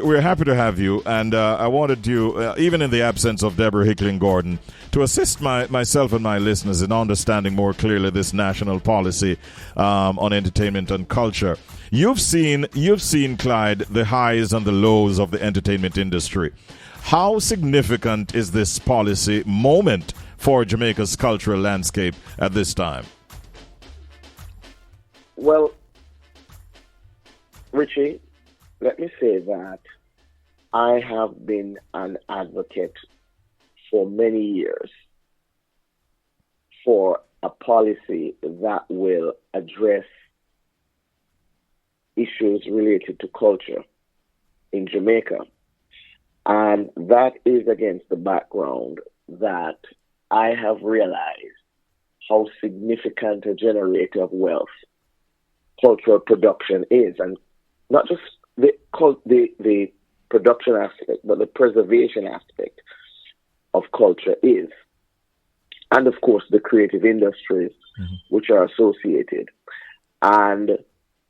We're happy to have you, and I wanted you, even in the absence of Deborah Hickling Gordon, to assist myself and my listeners in understanding more clearly this national policy on entertainment and culture. You've seen, Clyde, the highs and the lows of the entertainment industry. How significant is this policy moment for Jamaica's cultural landscape at this time? Well, Richie, let me say that I have been an advocate for many years for a policy that will address issues related to culture in Jamaica. And that is against the background that I have realized how significant a generator of wealth cultural production is, and not just the production aspect, but the preservation aspect of culture is. And of course, the creative industries which are associated. And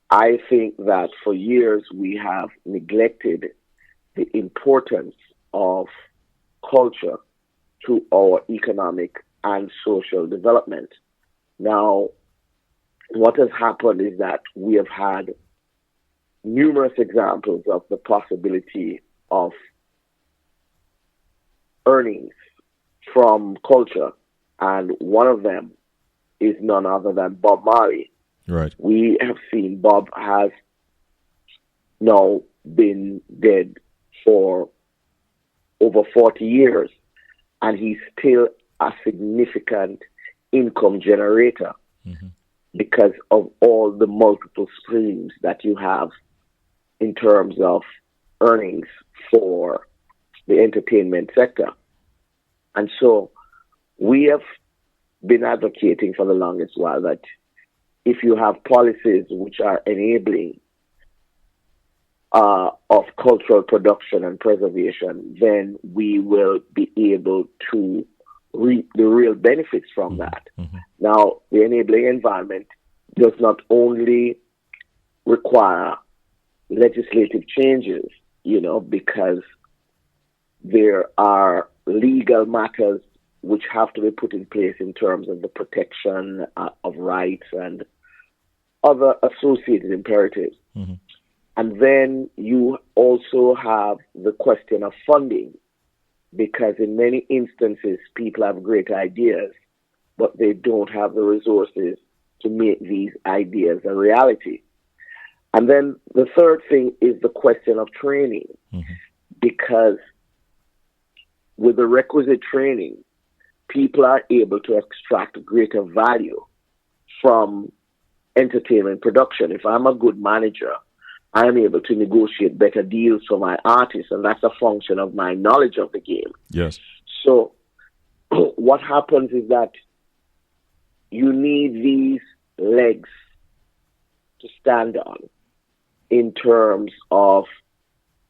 I think that for years we have neglected the importance of culture to our economic and social development. Now, what has happened is that we have had numerous examples of the possibility of earnings from culture, and one of them is none other than Bob Marley. Right. We have seen Bob has now been dead for over 40 years, and he's still a significant income generator because of all the multiple streams that you have in terms of earnings for the entertainment sector. And so we have been advocating for the longest while that if you have policies which are enabling of cultural production and preservation, then we will be able to reap the real benefits from that. Now, the enabling environment does not only require legislative changes, because there are legal matters which have to be put in place in terms of the protection of rights and other associated imperatives. And then you also have the question of funding, because in many instances, people have great ideas, but they don't have the resources to make these ideas a reality. And then the third thing is the question of training, because with the requisite training, people are able to extract greater value from entertainment production. If I'm a good manager, I am able to negotiate better deals for my artists, and that's a function of my knowledge of the game. Yes. So what happens is that you need these legs to stand on in terms of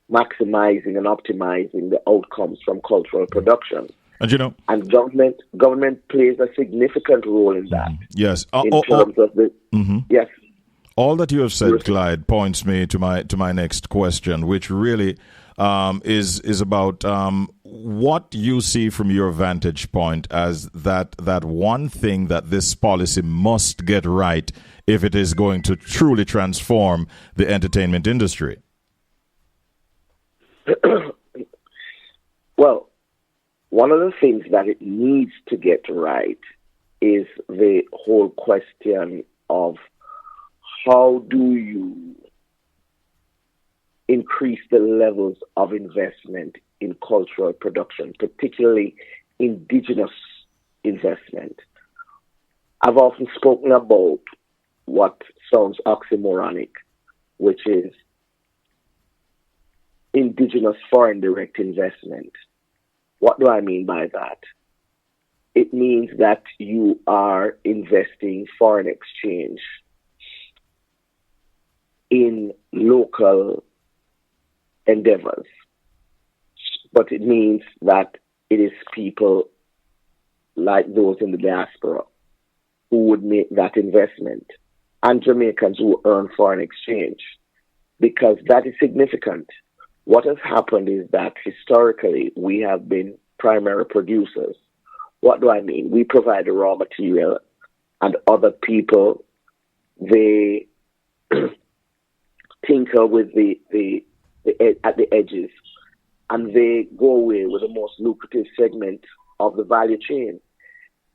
maximizing and optimizing the outcomes from cultural production. And government plays a significant role in that. Yes. In terms of the yes. All that you have said, Clyde, points me to my next question, which really is about what you see from your vantage point as that one thing that this policy must get right if it is going to truly transform the entertainment industry. Well, one of the things that it needs to get right is the whole question of how do you increase the levels of investment in cultural production, particularly indigenous investment. I've often spoken about what sounds oxymoronic, which is indigenous foreign direct investment. What do I mean by that? It means that you are investing foreign exchange in local endeavors. But it means that it is people like those in the diaspora who would make that investment, and Jamaicans who earn foreign exchange, because that is significant. what has happened is that historically we have been primary producers. What do I mean? We provide the raw material, and other people, they tinker with at the edges, and they go away with the most lucrative segment of the value chain.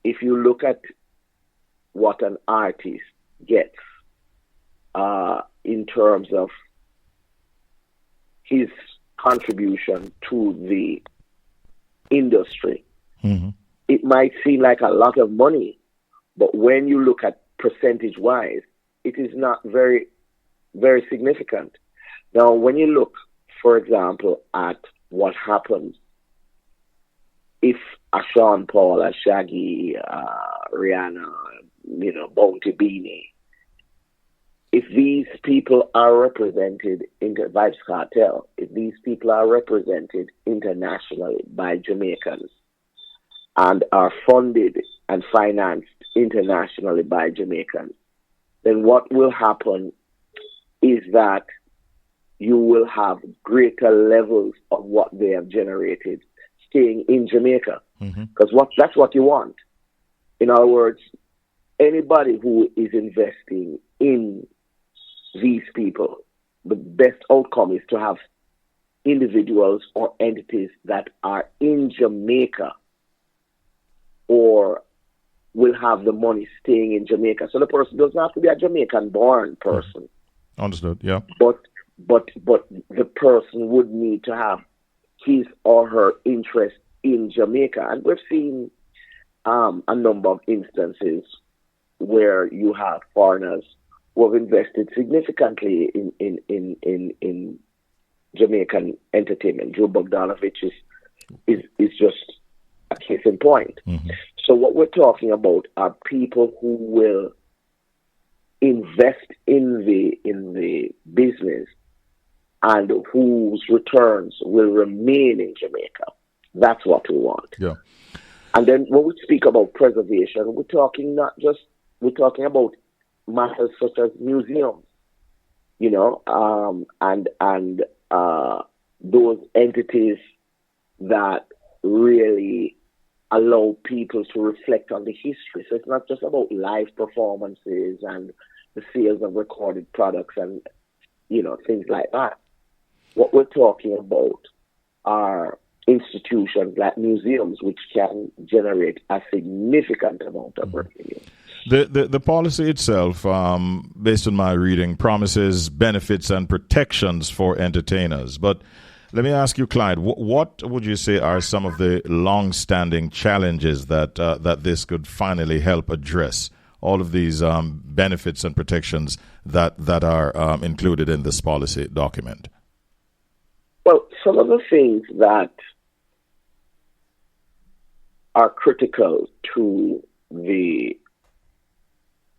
If you look at what an artist gets in terms of his contribution to the industry, it might seem like a lot of money, but when you look at percentage-wise, it is not very, very significant. Now, when you look, for example, at what happens if a Sean Paul, a Shaggy, Rihanna, Bounty Beanie, if these people are represented in the Vibes Cartel, if these people are represented internationally by Jamaicans and are funded and financed internationally by Jamaicans, then what will happen is that you will have greater levels of what they have generated staying in Jamaica. Because that's what you want. In other words, anybody who is investing in these people, the best outcome is to have individuals or entities that are in Jamaica or will have the money staying in Jamaica. So the person doesn't have to be a Jamaican-born person. Understood, yeah. But the person would need to have his or her interest in Jamaica. And we've seen a number of instances where you have foreigners who have invested significantly in Jamaican entertainment. Joe Bogdanovich is just a case in point. So what we're talking about are people who will invest in the business and whose returns will remain in Jamaica. That's what we want. Yeah. And then when we speak about preservation, we're talking about matters such as museums, and those entities that really allow people to reflect on the history. So it's not just about live performances and the sales of recorded products and, things like that. What we're talking about are institutions like museums, which can generate a significant amount of revenue. The policy itself, based on my reading, promises benefits and protections for entertainers. But let me ask you, Clyde, what would you say are some of the long-standing challenges that this could finally help address? All of these benefits and protections that are included in this policy document. Well, some of the things that are critical to the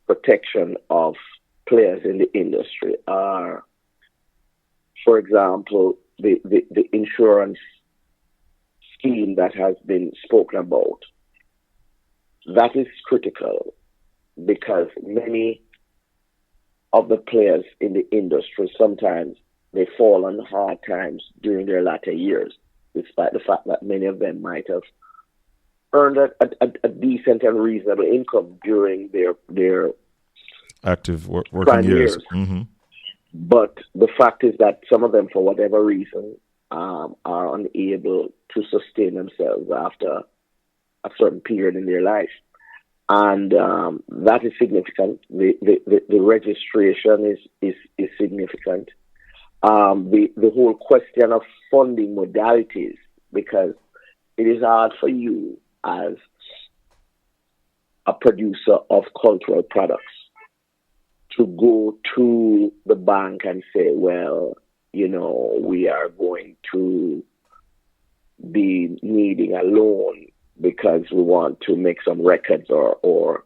protection of players in the industry are, for example, the insurance scheme that has been spoken about. That is critical because many of the players in the industry, sometimes they fall on hard times during their latter years, despite the fact that many of them might have earned a decent and reasonable income during their active working years. But the fact is that some of them, for whatever reason, are unable to sustain themselves after a certain period in their life. And that is significant. The registration is significant. The whole question of funding modalities, because it is hard for you as a producer of cultural products to go to the bank and say, well, we are going to be needing a loan because we want to make some records or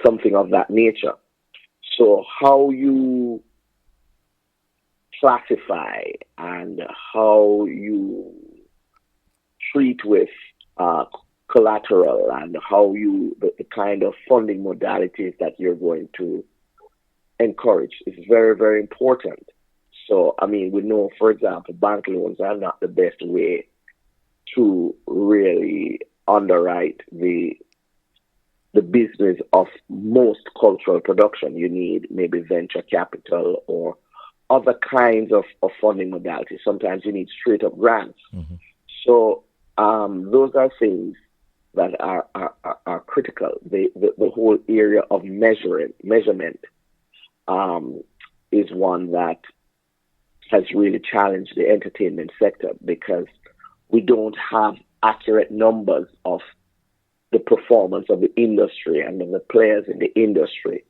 something of that nature. So how you classify and how you treat with collateral and how the kind of funding modalities that you're going to encourage is very, very important. So, I mean, we know, for example, bank loans are not the best way to really underwrite the business of most cultural production. You need maybe venture capital or other kinds of funding modalities. Sometimes you need straight up grants. Mm-hmm. So those are things that are critical. The whole area of measurement is one that has really challenged the entertainment sector because we don't have accurate numbers of the performance of the industry and of the players in the industry,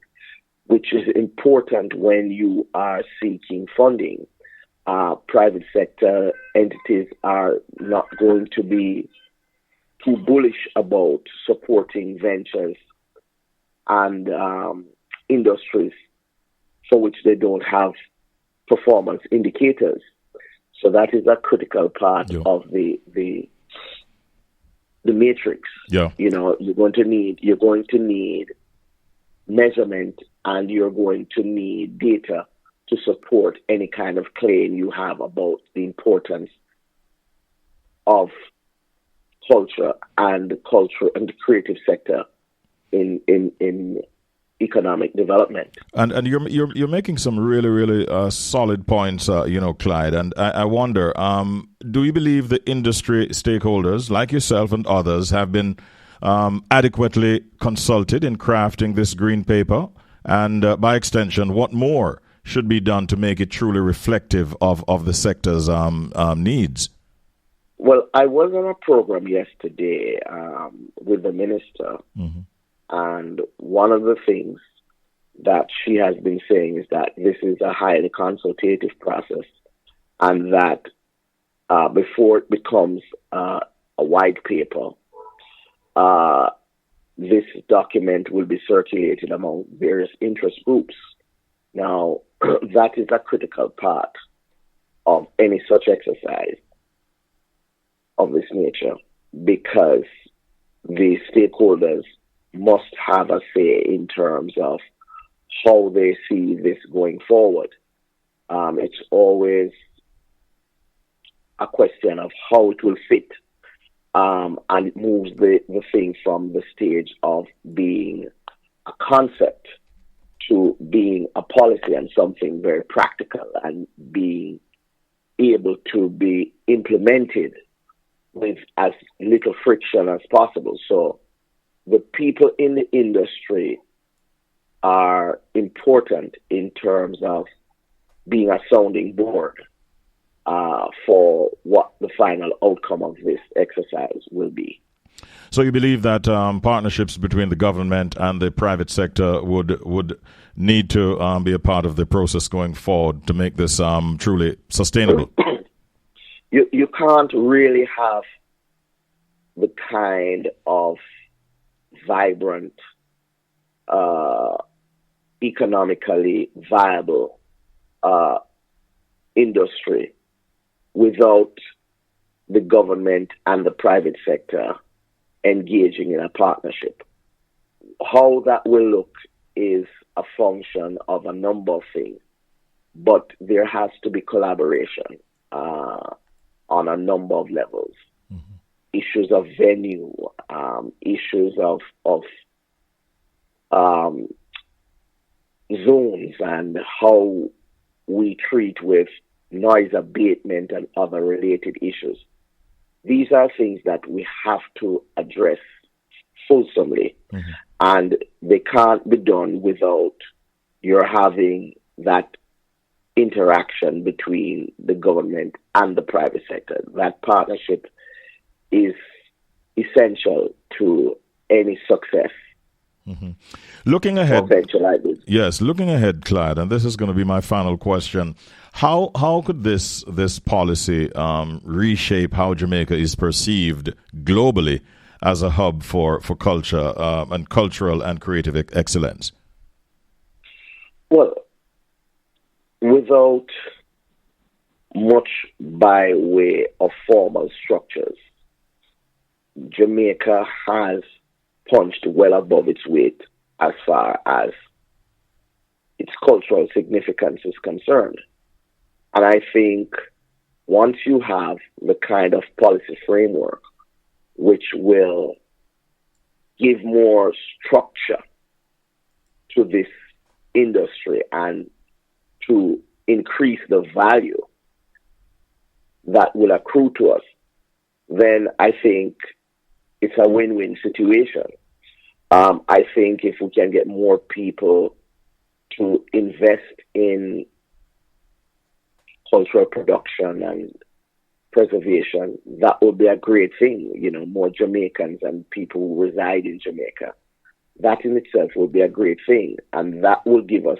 which is important when you are seeking funding. Private sector entities are not going to be too bullish about supporting ventures and industries for which they don't have performance indicators. So that is a critical part of the matrix. Yeah. You know, you're going to need measurement, and you're going to need data to support any kind of claim you have about the importance of culture and the creative sector in economic development. And you're making some really solid points, Clyde. And I wonder, do you believe the industry stakeholders like yourself and others have been adequately consulted in crafting this green paper? And by extension, what more should be done to make it truly reflective of the sector's needs? Well, I was on a program yesterday with the minister. Mm-hmm. And one of the things that she has been saying is that this is a highly consultative process, and that before it becomes a white paper, this document will be circulated among various interest groups. Now, that is a critical part of any such exercise of this nature, because the stakeholders must have a say in terms of how they see this going forward. It's always a question of how it will fit, and it moves the thing from the stage of being a concept to being a policy and something very practical and being able to be implemented with as little friction as possible. So the people in the industry are important in terms of being a sounding board for what the final outcome of this exercise will be. So you believe that partnerships between the government and the private sector would need to be a part of the process going forward to make this truly sustainable? You can't really have the kind of vibrant, economically viable industry without the government and the private sector engaging in a partnership. How that will look is a function of a number of things, but there has to be collaboration on a number of levels. Mm-hmm. Issues of venue, issues of zones, and how we treat with noise abatement and other related issues. These are things that we have to address fulsomely, mm-hmm. and they can't be done without you're having that interaction between the government and the private sector. That partnership is essential to any success. Mm-hmm. Looking ahead, looking ahead, Clyde, and this is going to be my final question. How could this policy reshape how Jamaica is perceived globally as a hub for culture and cultural and creative excellence? Well, without much by way of formal structures, Jamaica has punched well above its weight as far as its cultural significance is concerned. And I think once you have the kind of policy framework which will give more structure to this industry and to increase the value that will accrue to us, then I think it's a win-win situation. I think if we can get more people to invest in cultural production and preservation, that would be a great thing. You know, more Jamaicans and people who reside in Jamaica. That in itself will be a great thing. And that will give us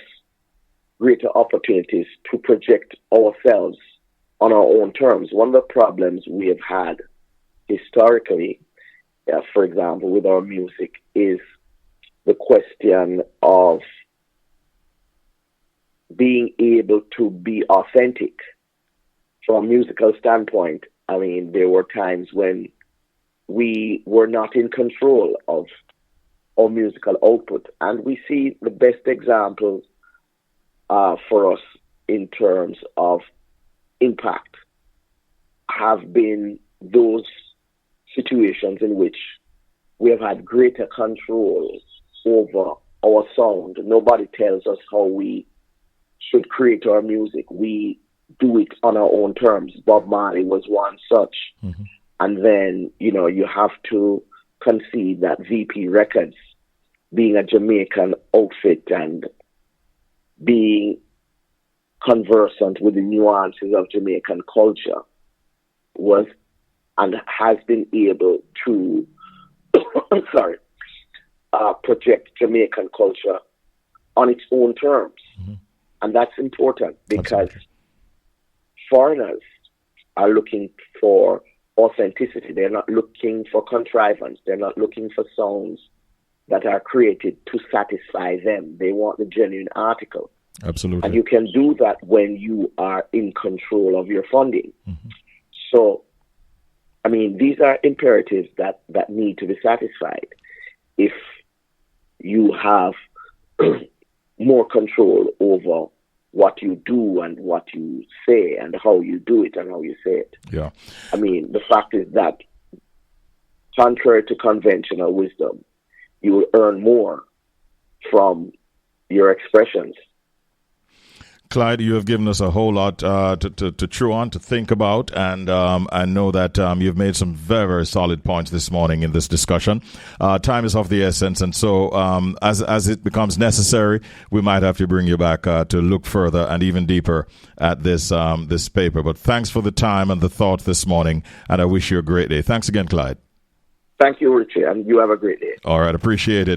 greater opportunities to project ourselves on our own terms. One of the problems we have had historically, for example, with our music, is the question of being able to be authentic from a musical standpoint. I mean, there were times when we were not in control of our musical output, and we see the best examples for us in terms of impact have been those situations in which we have had greater control over our sound. Nobody tells us how we should create our music. We do it on our own terms. Bob Marley was one such. Mm-hmm. And then, you know, you have to concede that VP Records, being a Jamaican outfit and being conversant with the nuances of Jamaican culture, was and has been able to project Jamaican culture on its own terms. Mm-hmm. And that's important because foreigners are looking for authenticity. They're not looking for contrivance. They're not looking for sounds that are created to satisfy them. They want the genuine article. Absolutely. And you can do that when you are in control of your funding. Mm-hmm. So, I mean, these are imperatives that need to be satisfied. If you have more control over what you do and what you say and how you do it and how you say it. Yeah. I mean, the fact is that, contrary to conventional wisdom, you will earn more from your expressions. Clyde, you have given us a whole lot to chew on, to think about, and I know that you've made some very, very solid points this morning in this discussion. Time is of the essence, and so as it becomes necessary, we might have to bring you back to look further and even deeper at this paper. But thanks for the time and the thought this morning, and I wish you a great day. Thanks again, Clyde. Thank you, Richie, and you have a great day. All right, appreciate it.